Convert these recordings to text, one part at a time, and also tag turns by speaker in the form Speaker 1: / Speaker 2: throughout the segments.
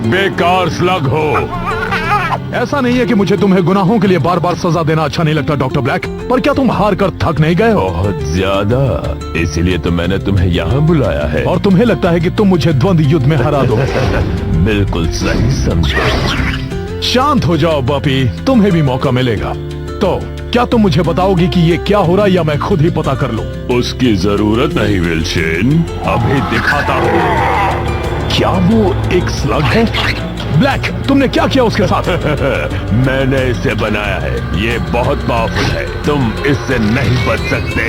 Speaker 1: एक बेकार स्लग हो। ऐसा नहीं है कि मुझे तुम्हें गुनाहों के लिए बार बार सजा देना अच्छा नहीं लगता डॉक्टर ब्लैक, पर क्या तुम हार कर थक नहीं गए हो?
Speaker 2: बहुत ज्यादा, इसीलिए तो मैंने तुम्हें यहाँ बुलाया है।
Speaker 1: और तुम्हें लगता है कि तुम मुझे द्वंद्व युद्ध में हरा दो?
Speaker 2: बिल्कुल सही समझे।
Speaker 1: शांत हो जाओ बॉपी, तुम्हें भी मौका मिलेगा। तो क्या तुम मुझे बताओगी कि ये क्या हो रहा है, या मैं खुद ही पता कर लूं?
Speaker 2: उसकी जरूरत नहीं विल्सन, अभी दिखाता हूँ।
Speaker 1: क्या वो एक स्लग है? ब्लैक, तुमने क्या किया उसके साथ?
Speaker 2: मैंने इसे बनाया है, ये बहुत पावरफुल है, तुम इससे नहीं बच सकते।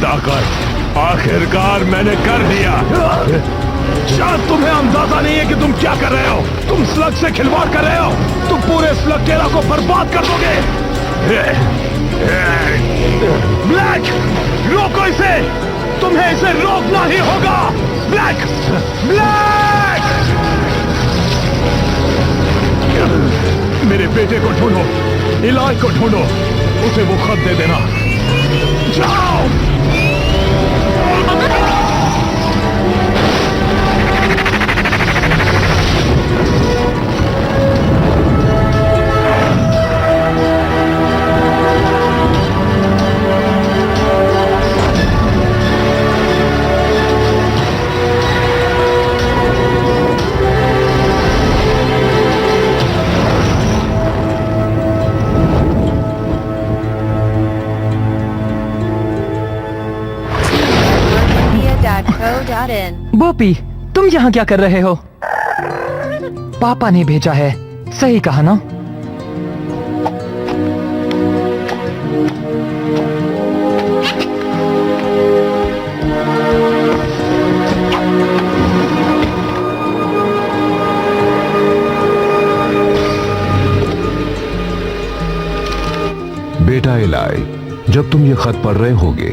Speaker 1: ताकत आखिरकार मैंने कर दिया। शायद तुम्हें अंदाजा नहीं है कि तुम क्या कर रहे हो। तुम स्लग से खिलवाड़ कर रहे हो। तुम पूरे स्लग टेरा को बर्बाद कर दोगे। ब्लैक, रोको इसे, तुम्हें इसे रोकना ही होगा। ब्लैक, ब्लैक, मेरे बेटे को ढूंढो, इलाज को ढूंढो, उसे वो खत दे देना। जाओ।
Speaker 3: बॉपी, तुम यहाँ क्या कर रहे हो? पापा ने भेजा है, सही कहा ना?
Speaker 4: बेटा इलाई, जब तुम ये खत पढ़ रहे होगे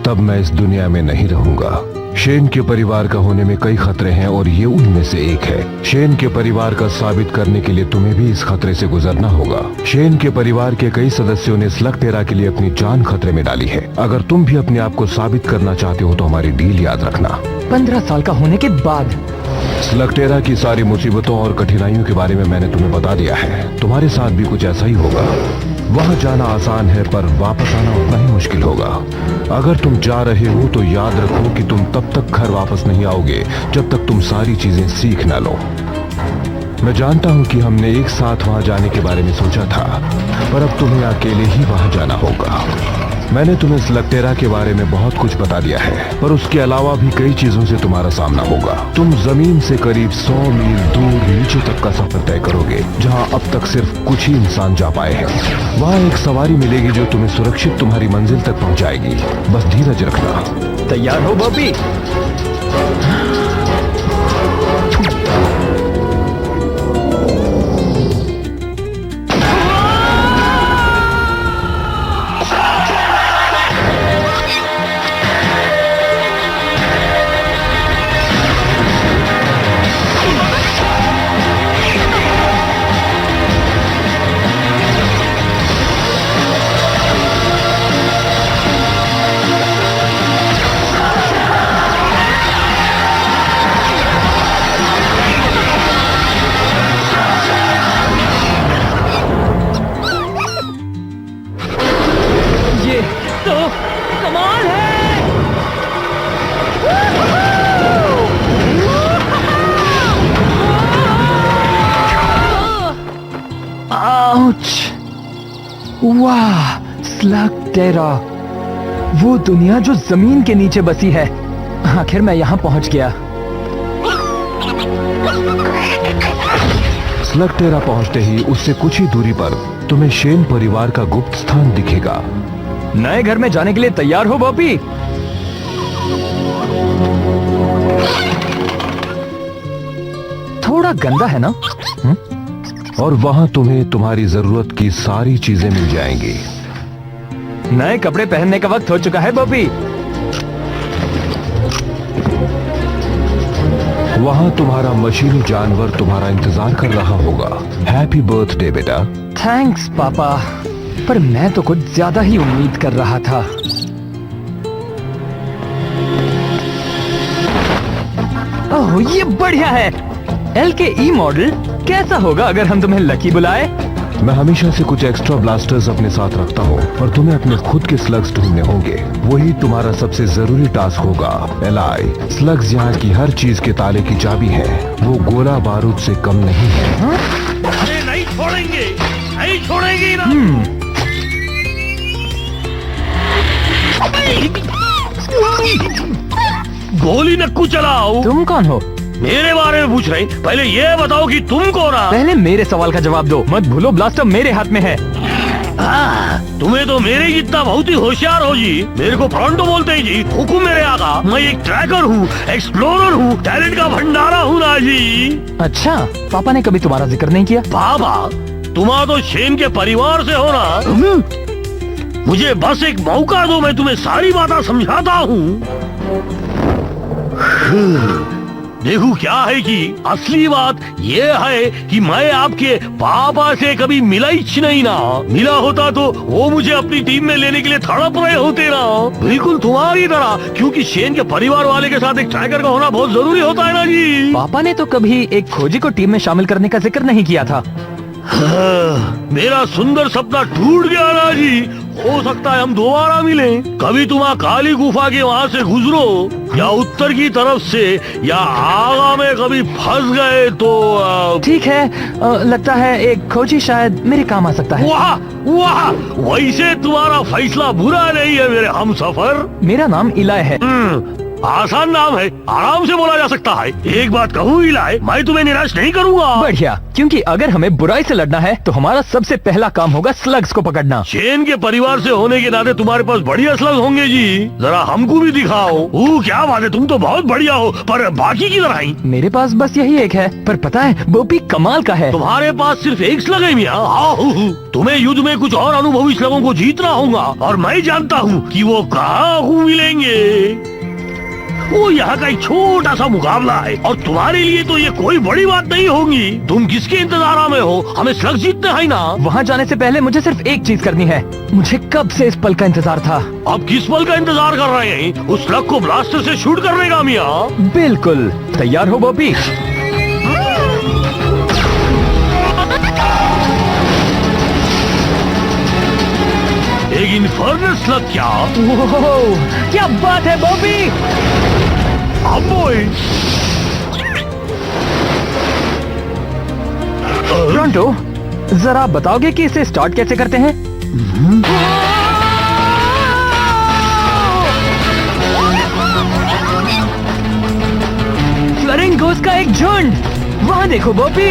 Speaker 4: तब मैं इस दुनिया में नहीं रहूंगा। शेन के परिवार का होने में कई खतरे हैं और ये उनमें से एक है। शेन के परिवार का साबित करने के लिए तुम्हें भी इस खतरे से गुजरना होगा। शेन के परिवार के कई सदस्यों ने स्लग टेरा के लिए अपनी जान खतरे में डाली है। अगर तुम भी अपने आप को साबित करना चाहते हो तो हमारी डील याद रखना।
Speaker 3: 15 साल का होने के बाद
Speaker 4: स्लग टेरा की सारी मुसीबतों और कठिनाइयों के बारे में मैंने तुम्हें बता दिया है। तुम्हारे साथ भी कुछ ऐसा ही होगा। वहाँ जाना आसान है पर वापस आना उतना ही मुश्किल होगा। अगर तुम जा रहे हो तो याद रखो कि तुम तब तक घर वापस नहीं आओगे जब तक तुम सारी चीजें सीख ना लो। मैं जानता हूँ कि हमने एक साथ वहाँ जाने के बारे में सोचा था, पर अब तुम्हें अकेले ही वहाँ जाना होगा। मैंने तुम्हें स्लग टेरा के बारे में बहुत कुछ बता दिया है, पर उसके अलावा भी कई चीजों से तुम्हारा सामना होगा। तुम जमीन से करीब 100 मील दूर नीचे तक का सफर तय करोगे, जहां अब तक सिर्फ कुछ ही इंसान जा पाए हैं। वहां एक सवारी मिलेगी जो तुम्हें सुरक्षित तुम्हारी मंजिल तक पहुंचाएगी। बस धीरज रखना।
Speaker 3: तैयार हो बॉबी? वाह, स्लग टेरा, वो दुनिया जो जमीन के नीचे बसी है। आखिर मैं यहाँ पहुँच गया।
Speaker 4: स्लग टेरा पहुंचते ही उससे कुछ ही दूरी पर तुम्हें शेन परिवार का गुप्त स्थान दिखेगा।
Speaker 3: नए घर में जाने के लिए तैयार हो बॉबी? थोड़ा गंदा है ना?
Speaker 4: और वहां तुम्हें तुम्हारी जरूरत की सारी चीजें मिल जाएंगी।
Speaker 3: नए कपड़े पहनने का वक्त हो चुका है बॉबी।
Speaker 4: वहां तुम्हारा मशीनी जानवर तुम्हारा इंतजार कर रहा होगा। हैप्पी बर्थडे बेटा।
Speaker 3: थैंक्स पापा। पर मैं तो कुछ ज्यादा ही उम्मीद कर रहा था। ओह, ये बढ़िया है। LKE मॉडल कैसा होगा अगर हम तुम्हें लकी बुलाए?
Speaker 4: मैं हमेशा से कुछ एक्स्ट्रा ब्लास्टर्स अपने साथ रखता हूँ, और तुम्हें अपने खुद के स्लग्स ढूंढने होंगे। वही तुम्हारा सबसे जरूरी टास्क होगा। एलाई, स्लग्स यहाँ की हर चीज के ताले की चाबी है। वो गोला बारूद से कम नहीं है।
Speaker 2: अरे नहीं छोड़ेंगे, नहीं छोड़ेंगे ना। गोली नक्कू चलाओ।
Speaker 3: तुम कौन हो?
Speaker 2: मेरे बारे में पूछ रहे? पहले ये बताओ कि तुम कौन हो?
Speaker 3: पहले मेरे सवाल का जवाब दो। मत भूलो ब्लास्टर मेरे हाथ में है।
Speaker 2: तुम्हें तो मेरे जितना बहुत ही होशियार हो जी। मेरे को फ्रंटो बोलते हैं जी। हुकुम मेरे आका। मैं एक ट्रैकर हूँ, एक्सप्लोरर हूँ, टैलेंट का भंडारा हूँ ना जी।
Speaker 3: अच्छा, पापा ने कभी तुम्हारा जिक्र नहीं किया?
Speaker 2: बाबा, तुम्हारा तो शेन के परिवार से हो ना। मुझे बस एक मौका दो, मैं तुम्हें सारी बातें समझाता हूँ। देखो क्या है कि असली बात ये है कि मैं आपके पापा से कभी मिला ही नहीं ना। मिला होता तो वो मुझे अपनी टीम में लेने के लिए तड़प रहे होते ना, बिल्कुल तुम्हारी तरह। क्योंकि शेन के परिवार वाले के साथ एक ट्रैकर का होना बहुत जरूरी होता है ना जी।
Speaker 3: पापा ने तो कभी एक खोजी को टीम में शामिल करने का जिक्र नहीं किया था।
Speaker 2: मेरा सुंदर सपना टूट गया ना जी। हो सकता है हम दोबारा मिलें। कभी तुम काली गुफा के वहाँ से गुजरो, या उत्तर की तरफ से, या आगा में कभी फंस गए तो
Speaker 3: ठीक है, लगता है एक खोजी शायद मेरे काम आ सकता है।
Speaker 2: वाह वाह, वैसे तुम्हारा फैसला बुरा नहीं है मेरे हमसफर।
Speaker 3: मेरा नाम इलाय है।
Speaker 2: आसान नाम है, आराम से बोला जा सकता है। एक बात कहूँ इलाय, मैं तुम्हें निराश नहीं करूँगा।
Speaker 3: बढ़िया, क्योंकि अगर हमें बुराई से लड़ना है तो हमारा सबसे पहला काम होगा स्लग्स को पकड़ना।
Speaker 2: शेन के परिवार से होने के नाते तुम्हारे पास बढ़िया स्लग्स होंगे जी। जरा हमको भी दिखाओ। क्या बात है, तुम तो बहुत बढ़िया हो, पर बाकी की तरह ही।
Speaker 3: मेरे पास बस यही एक है, पर पता है वो भी कमाल का है।
Speaker 2: तुम्हारे पास सिर्फ एक स्लग है मियां? तुम्हें युद्ध में कुछ और अनुभवी स्लगों को जीतना होगा, और मैं जानता हूँ कि वो कहाँ मिलेंगे। वो यहाँ का एक छोटा सा मुकाबला है, और तुम्हारे लिए तो ये कोई बड़ी बात नहीं होगी। तुम किसके इंतजार में हो? हमें स्लग जीतना है ना।
Speaker 3: वहाँ जाने से पहले मुझे सिर्फ एक चीज करनी है। मुझे कब से इस पल का इंतजार था।
Speaker 2: अब किस पल का इंतजार कर रहे हैं? उस स्लग को ब्लास्टर से शूट करने का मियां।
Speaker 3: बिल्कुल, तैयार हो बॉबी?
Speaker 2: एक इन्फर्नल स्लग क्या?
Speaker 3: ओह, क्या बात है बॉबी! फ्रंटो, जरा बताओगे कि इसे स्टार्ट कैसे करते हैं? फ्लरिंगोस का एक झुंड! वहाँ देखो बॉबी!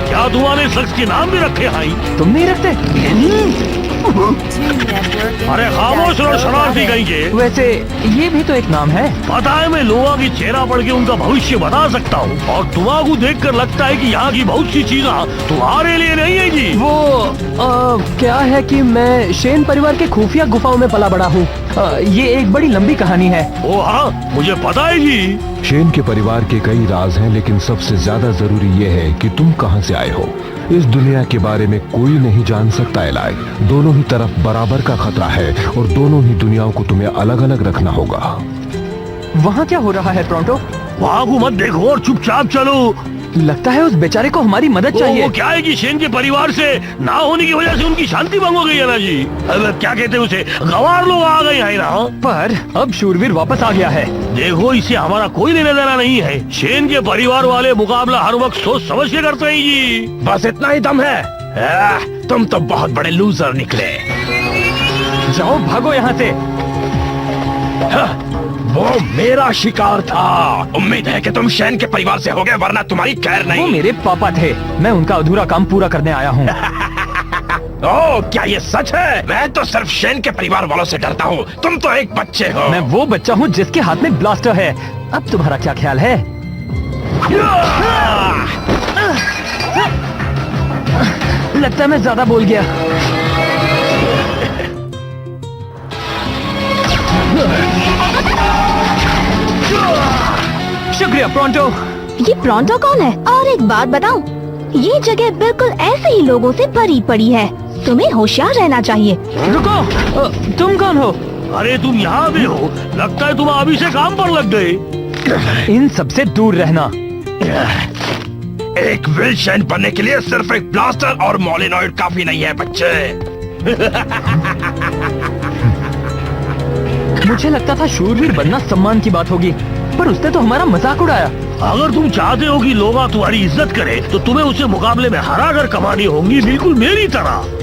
Speaker 2: क्या तुम्हारे शख्स के नाम भी रखे हैं?
Speaker 3: तुम नहीं रखते?
Speaker 2: अरे खामोश रहो शरारती कहीं के।
Speaker 3: वैसे ये भी तो एक नाम है।
Speaker 2: पता है, मैं लोगों की चेहरा पढ़ के उनका भविष्य बता सकता हूँ, और तुम्हारा देखकर लगता है कि यहाँ की बहुत सी चीजें तुम्हारे लिए नहीं है जी।
Speaker 3: वो क्या है कि मैं शेन परिवार के खुफिया गुफाओं में पला बड़ा हूँ। ये एक बड़ी लंबी कहानी है।
Speaker 2: ओ हाँ, मुझे पता है जी।
Speaker 4: शेन के परिवार के कई राज हैं, लेकिन सबसे ज्यादा जरूरी ये है कि तुम कहाँ से आए हो। इस दुनिया के बारे में कोई नहीं जान सकता एलाई। दोनों ही तरफ बराबर का खतरा है, और दोनों ही दुनियाओं को तुम्हें अलग अलग रखना होगा।
Speaker 3: वहाँ क्या हो रहा है प्रोंटो?
Speaker 2: वहाँ को मत देखो और चुपचाप चलो।
Speaker 3: लगता है उस बेचारे को हमारी मदद चाहिए।
Speaker 2: वो क्या है कि शेन के परिवार से ना होने की वजह से उनकी शांति भंग हो गई है ना जी। क्या कहते हैं उसे, गवार लोग आ गए हैं ना।
Speaker 3: पर अब शूरवीर वापस आ गया है।
Speaker 2: देखो, इसे हमारा कोई लेना देना नहीं है। शेन के परिवार वाले मुकाबला हर वक्त सोच समझ के करते हैं जी।
Speaker 1: बस इतना ही दम है। तुम तो बहुत बड़े लूजर निकले।
Speaker 3: जाओ, भागो यहाँ से।
Speaker 1: वो मेरा शिकार था। उम्मीद है कि तुम शेन के परिवार से होगे, वरना तुम्हारी खैर नहीं।
Speaker 3: वो मेरे पापा थे, मैं उनका अधूरा काम पूरा करने आया हूँ।
Speaker 1: ओह, क्या ये सच है? मैं तो सिर्फ शेन के परिवार वालों से डरता हूँ। तुम तो एक बच्चे हो।
Speaker 3: मैं वो बच्चा हूँ जिसके हाथ में ब्लास्टर है। अब तुम्हारा क्या ख्याल है? लगता है मैं ज्यादा बोल गया। शुक्रिया प्रोंटो।
Speaker 5: ये प्रोंटो कौन है? और एक बात बताऊं, ये जगह बिल्कुल ऐसे ही लोगों से भरी पड़ी है। तुम्हें होशियार रहना चाहिए।
Speaker 3: रुको, तुम कौन हो?
Speaker 2: अरे तुम यहाँ भी हो? लगता है तुम अभी से काम पर लग गए।
Speaker 3: इन सबसे दूर रहना।
Speaker 1: एक विल्शन बनने के लिए सिर्फ एक ब्लास्टर और मोलिनॉइड काफी नहीं है बच्चे।
Speaker 3: मुझे लगता था शूरवीर बनना सम्मान की बात होगी, पर उसने तो हमारा मजाक उड़ाया।
Speaker 2: अगर तुम चाहते हो कि लोग तुम्हारी इज्जत करें, तो तुम्हें उससे मुकाबले में हरा कर कमानी होंगी, बिल्कुल मेरी तरह।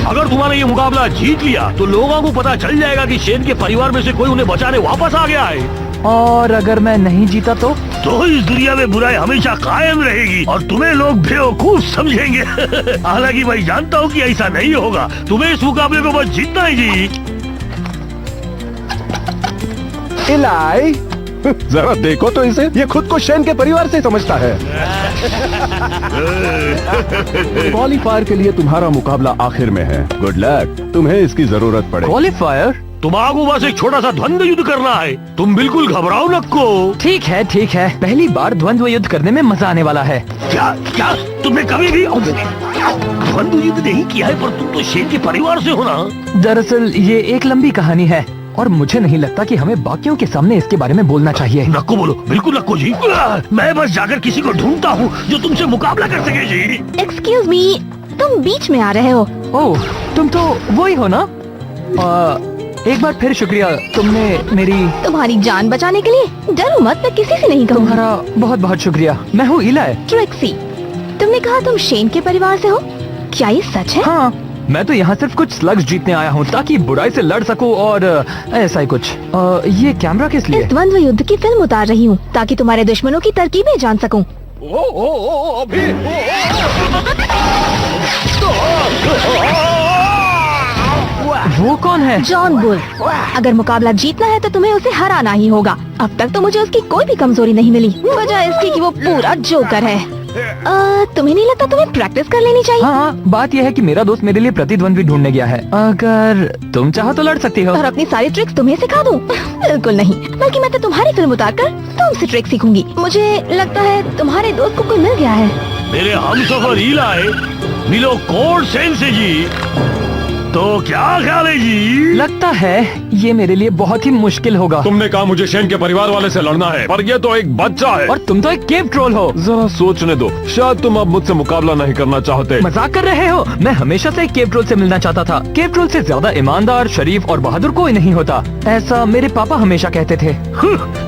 Speaker 2: अगर तुम्हारा ये मुकाबला जीत लिया, तो लोगों को पता चल जाएगा कि शेन के परिवार में से कोई उन्हें बचाने वापस आ गया है।
Speaker 3: और अगर मैं नहीं जीता तो
Speaker 2: इस दुनिया में बुराई हमेशा कायम रहेगी और तुम्हें लोग बेवकूफ समझेंगे। हालांकि मैं जानता हूँ कि ऐसा नहीं होगा। तुम्हें इस मुकाबले को बस जीतना ही जी।
Speaker 4: इलाई, जरा देखो तो इसे, ये खुद को शेन के परिवार से समझता है। क्वालीफायर के लिए तुम्हारा मुकाबला आखिर में है। गुड लक, तुम्हें इसकी जरूरत पड़े।
Speaker 3: क्वालीफायर?
Speaker 2: तुम्हारा बस एक छोटा सा द्वंद्व युद्ध करना है। तुम बिल्कुल घबराओ नको।
Speaker 3: ठीक है ठीक है, पहली बार द्वंद्व युद्ध करने में मजा आने वाला है।
Speaker 2: क्या क्या तुमने कभी भी द्वंद्व युद्ध नहीं किया है? पर तुम तो शेन के परिवार से हो ना।
Speaker 3: दरअसल ये एक लंबी कहानी है और मुझे नहीं लगता कि हमें बाकियों के सामने इसके बारे में बोलना चाहिए।
Speaker 2: नको बोलो, बिल्कुल नको जी। मैं बस जाकर किसी को ढूंढता हूँ जो तुमसे मुकाबला कर सके जी।
Speaker 5: एक्सक्यूज मी, तुम बीच में आ रहे हो।
Speaker 3: ओह, तुम तो वही हो ना? एक बार फिर शुक्रिया, तुमने
Speaker 5: तुम्हारी जान बचाने के लिए। डरो मत, मैं किसी से नहीं कहूँगा।
Speaker 3: तुम्हारा बहुत बहुत शुक्रिया। मैं हूँ इलाई।
Speaker 5: ट्रिक्सी, तुमने कहा तुम शेन के परिवार से हो, क्या ये सच है?
Speaker 3: हाँ, मैं तो यहाँ सिर्फ कुछ स्लग्स जीतने आया हूँ ताकि बुराई से लड़ सकूँ और ऐसा ही कुछ। ये कैमरा किस लिए?
Speaker 5: इस द्वंद्व युद्ध की फिल्म उतार रही हूँ ताकि तुम्हारे दुश्मनों की तरकीबें जान सकूँ।
Speaker 3: वो कौन है?
Speaker 5: John bull. अगर मुकाबला जीतना है तो तुम्हें उसे हराना ही होगा। अब तक तो मुझे उसकी कोई भी कमजोरी नहीं मिली, वजह इसकी कि वो पूरा जोकर है। तुम्हें नहीं लगता तुम्हें प्रैक्टिस कर लेनी चाहिए?
Speaker 3: हाँ, बात यह है कि मेरा दोस्त मेरे लिए प्रतिद्वंद्वी ढूंढने गया है। अगर तुम चाहो तो लड़ सकती हो।
Speaker 5: और अपनी सारी ट्रिक्स तुम्हें सिखा दूं? बिल्कुल नहीं, बल्कि मैं तो तुम्हारी फिल्म उतार कर तुमसे ट्रिक सीखूंगी। मुझे लगता है तुम्हारे दोस्त को कोई मिल गया है।
Speaker 2: मेरे हमसफर इलाई, मिलो कोड सेन से जी। तो क्या ख्याल है जी?
Speaker 3: लगता है ये मेरे लिए बहुत ही मुश्किल होगा।
Speaker 4: तुमने कहा मुझे शेन के परिवार वाले से लड़ना है, पर ये तो एक बच्चा है।
Speaker 3: और तुम तो एक केव ट्रोल हो।
Speaker 4: जरा सोचने दो, शायद तुम अब मुझसे मुकाबला नहीं करना चाहते।
Speaker 3: मजाक कर रहे हो? मैं हमेशा से एक केव ट्रोल से मिलना चाहता था। केव ट्रोल से ज्यादा ईमानदार, शरीफ और बहादुर कोई नहीं होता, ऐसा मेरे पापा हमेशा कहते थे।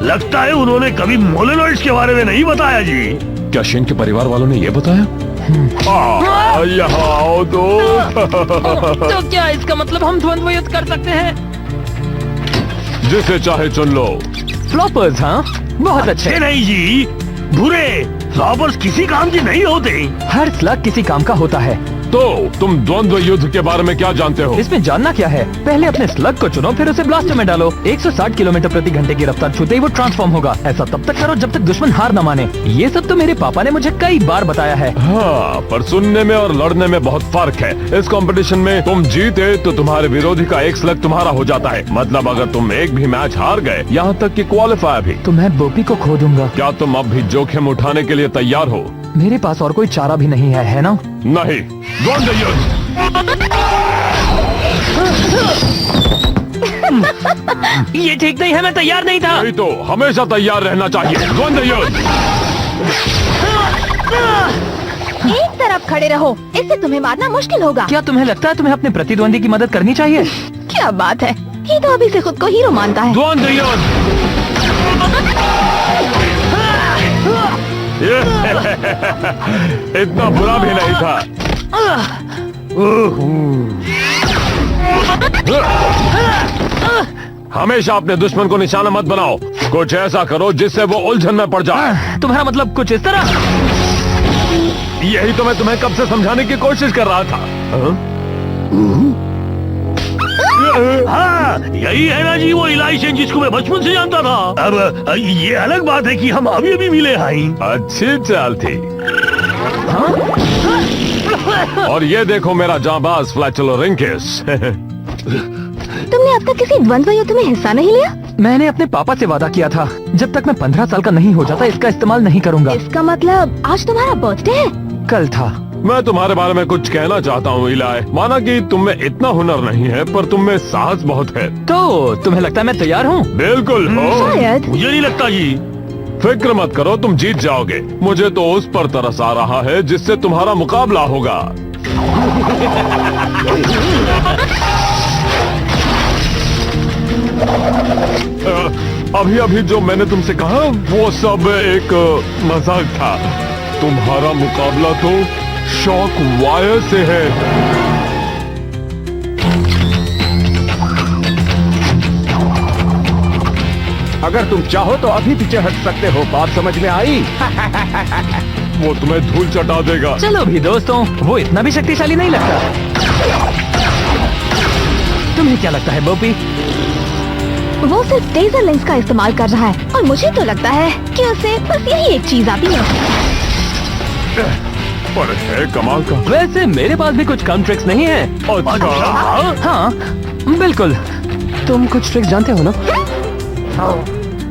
Speaker 2: लगता है उन्होंने कभी मोलेनॉइड्स के बारे में नहीं बताया जी।
Speaker 4: क्या शेन के परिवार वालों ने ये बताया? यहाँ आओ तो।
Speaker 3: तो क्या इसका मतलब हम द्वंद्व युद्ध कर सकते हैं?
Speaker 4: जिसे चाहे चुन लो।
Speaker 3: फ्लॉपर्स? हाँ, बहुत अच्छे।
Speaker 2: नहीं जी, बुरे फ्लॉपर्स किसी काम के नहीं होते।
Speaker 3: हर स्लग किसी काम का होता है।
Speaker 4: तो तुम द्वंद्व युद्ध के बारे में क्या जानते हो?
Speaker 3: इसमें जानना क्या है? पहले अपने स्लग को चुनो, फिर उसे ब्लास्टर में डालो। 160 किलोमीटर प्रति घंटे की रफ्तार छूते ही वो ट्रांसफॉर्म होगा। ऐसा तब तक करो जब तक दुश्मन हार न माने। ये सब तो मेरे पापा ने मुझे कई बार बताया है।
Speaker 4: हाँ, पर सुनने में और लड़ने में बहुत फर्क है। इस कंपटीशन में तुम जीते तो तुम्हारे विरोधी का एक स्लग तुम्हारा हो जाता है। मतलब अगर तुम एक भी मैच हार गए, यहाँ तक कि क्वालिफायर भी,
Speaker 3: तो मैं बोपी को खो दूंगा।
Speaker 4: क्या तुम अब भी जोखिम उठाने के लिए तैयार हो?
Speaker 3: मेरे पास और कोई चारा भी नहीं है ना?
Speaker 4: नहीं। द्वंद्व युद्ध।
Speaker 3: ये ठीक नहीं है, मैं तैयार नहीं था।
Speaker 4: नहीं तो हमेशा तैयार रहना चाहिए। द्वंद्व युद्ध।
Speaker 5: एक तरफ खड़े रहो, इससे तुम्हें मारना मुश्किल होगा।
Speaker 3: क्या तुम्हें लगता है तुम्हें अपने प्रतिद्वंदी की मदद करनी चाहिए?
Speaker 5: क्या बात है, ये तो अभी से खुद को हीरो मानता है।
Speaker 4: द्वंद्व युद्ध। इतना बुरा भी नहीं था। हमेशा अपने दुश्मन को निशाना मत बनाओ। कुछ ऐसा करो जिससे वो उलझन में पड़ जाए।
Speaker 3: तुम्हारा मतलब कुछ इस तरह?
Speaker 4: यही तो मैं तुम्हें कब से समझाने की कोशिश कर रहा था।
Speaker 2: हाँ, यही है ना जी वो इलाई शेन जिसको मैं बचपन से जानता था। अब ये अलग बात है कि हम अभी अभी मिले हैं।
Speaker 4: अच्छी चाल थी। और ये देखो मेरा जांबाज फ्लैचुलोरिंकस।
Speaker 5: तुमने अब तक किसी द्वंद्व युद्ध में हिस्सा नहीं लिया?
Speaker 3: मैंने अपने पापा से वादा किया था, जब तक मैं 15 साल का नहीं हो जाता इसका इस्तेमाल नहीं करूंगा।
Speaker 5: इसका मतलब आज तुम्हारा बर्थडे है?
Speaker 3: कल था।
Speaker 4: मैं तुम्हारे बारे में कुछ कहना चाहता हूँ इलाय। माना कि तुम में इतना हुनर नहीं है, पर तुम में साहस बहुत है।
Speaker 3: तो तुम्हें लगता है मैं तैयार हूँ?
Speaker 4: बिल्कुल हो।
Speaker 5: शायद।
Speaker 2: मुझे नहीं लगता जी।
Speaker 4: फिक्र मत करो, तुम जीत जाओगे। मुझे तो उस पर तरस आ रहा है जिससे तुम्हारा मुकाबला होगा। अभी अभी जो मैंने तुमसे कहा वो सब एक मजाक था। तुम्हारा मुकाबला तो शॉक वायर से है।
Speaker 1: अगर तुम चाहो तो अभी पीछे हट सकते हो। बात समझ में आई?
Speaker 4: वो तुम्हें धूल चटा देगा।
Speaker 3: चलो भी दोस्तों, वो इतना भी शक्तिशाली नहीं लगता। तुम्हें क्या लगता है बोपी?
Speaker 5: वो सिर्फ टेजर लेंस का इस्तेमाल कर रहा है और मुझे तो लगता है कि उसे बस यही एक चीज आती है।
Speaker 4: पर है कमाल का।
Speaker 3: वैसे मेरे पास भी कुछ कम ट्रिक्स नहीं है।
Speaker 4: अच्छा।
Speaker 3: हाँ बिल्कुल। तुम कुछ ट्रिक्स जानते हो ना?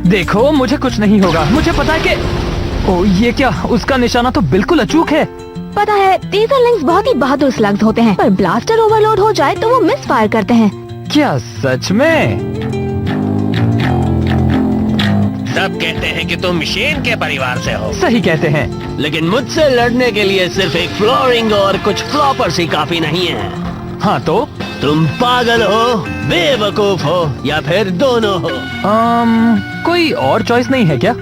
Speaker 3: देखो मुझे कुछ नहीं होगा, मुझे पता है कि ओ ये क्या, उसका निशाना तो बिल्कुल अचूक है।
Speaker 5: पता है टेजर लेंस बहुत ही बहादुर स्लग्स होते हैं, पर ब्लास्टर ओवरलोड हो जाए तो वो मिस फायर करते हैं।
Speaker 3: क्या सच में?
Speaker 2: सब कहते हैं कि तुम शेन के परिवार से हो,
Speaker 3: सही कहते हैं।
Speaker 2: लेकिन मुझसे लड़ने के लिए सिर्फ एक फ्लोरिंग और कुछ फ्लॉपर्स ही काफी नहीं है।
Speaker 3: हाँ तो
Speaker 2: तुम पागल हो, बेवकूफ हो, या फिर दोनों हो।
Speaker 3: कोई और चॉइस नहीं है क्या?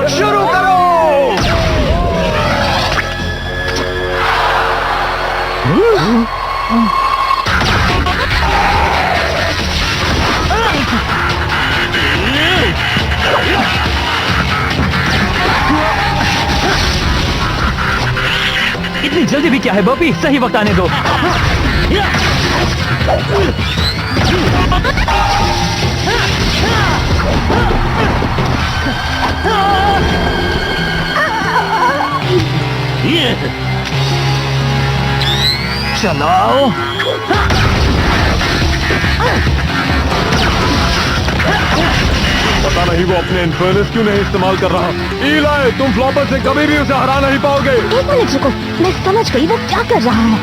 Speaker 1: शुरू करो।
Speaker 3: इतनी जल्दी भी क्या है बॉबी, सही वक्त आने दो। चलाओ।
Speaker 4: पता नहीं वो अपने इन्फर्नेस क्यों नहीं इस्तेमाल कर रहा। इलाय, तुम फ्लॉपर से कभी भी उसे हरा नहीं पाओगे।
Speaker 5: एक मिनट रुको, मैं समझ गई वो क्या कर रहा है।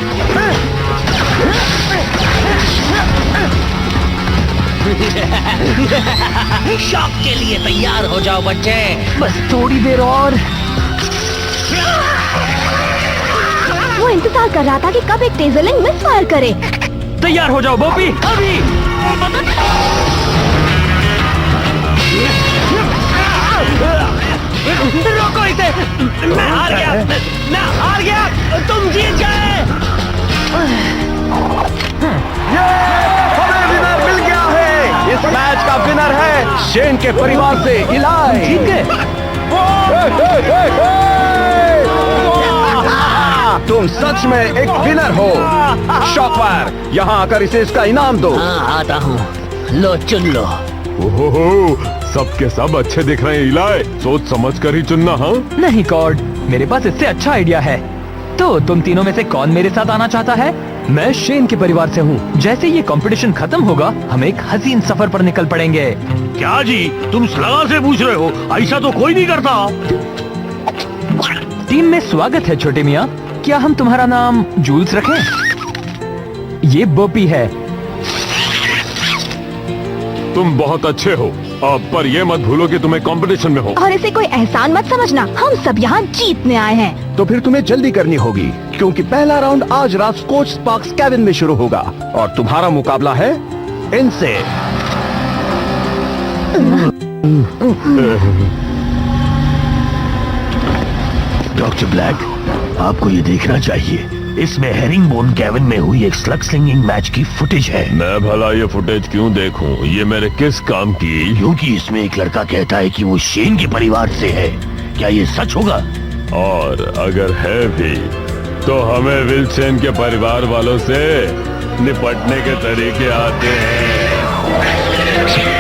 Speaker 2: शॉक के लिए तैयार हो जाओ बच्चे।
Speaker 3: बस थोड़ी देर और।
Speaker 5: वो इंतजार कर रहा था कि कब एक टेजर लेंस मिस फायर करे।
Speaker 3: तैयार हो जाओ बॉबी, अभी।
Speaker 2: रोको इसे। मैं हार गया, मैं हार गया, तुम जीत गए।
Speaker 1: हमें विनर मिल गया है। इस मैच का विनर है शेन के परिवार से इलाय।
Speaker 3: ठीक है।
Speaker 1: तुम सच में एक विनर हो। शॉकवायर, यहाँ आकर इसे इसका इनाम दो।
Speaker 2: हाँ आता हूँ, लो चुन लो।
Speaker 4: ओहो, सब के सब अच्छे दिख रहे हैं इलाय। सोच समझ कर ही चुनना। हाँ
Speaker 3: नहीं कॉर्ड, मेरे पास इससे अच्छा आइडिया है। तो तुम तीनों में से कौन मेरे साथ आना चाहता है? मैं शेन के परिवार से हूँ। जैसे ये कंपटीशन खत्म होगा, हम एक हसीन सफर पर निकल पड़ेंगे।
Speaker 2: क्या जी, तुम सलाह से पूछ रहे हो? ऐसा तो कोई नहीं करता।
Speaker 3: टीम में स्वागत है छोटे मियाँ। क्या हम तुम्हारा नाम जूल्स रखें? ये बॉपी है।
Speaker 4: तुम बहुत अच्छे हो, पर ये मत भूलो कि तुम्हें कंपटीशन में हो।
Speaker 5: और इसे कोई एहसान मत समझना, हम सब यहाँ जीतने आए हैं।
Speaker 1: तो फिर तुम्हें जल्दी करनी होगी, क्योंकि पहला राउंड आज रात स्कॉच स्पार्क्स कैबिन में शुरू होगा और तुम्हारा मुकाबला है इनसे।
Speaker 2: डॉक्टर ब्लैक, आपको ये देखना चाहिए। इसमें हेरिंगबोन कैबिन में हुई एक स्लग स्लिंगिंग मैच की फुटेज है।
Speaker 4: मैं भला ये फुटेज क्यों देखूं? ये मेरे किस काम की?
Speaker 2: क्योंकि इसमें एक लड़का कहता है कि वो शेन के परिवार से है। क्या ये सच होगा?
Speaker 4: और अगर है भी तो हमें विल शेन के परिवार वालों से निपटने के तरीके आते हैं।
Speaker 1: है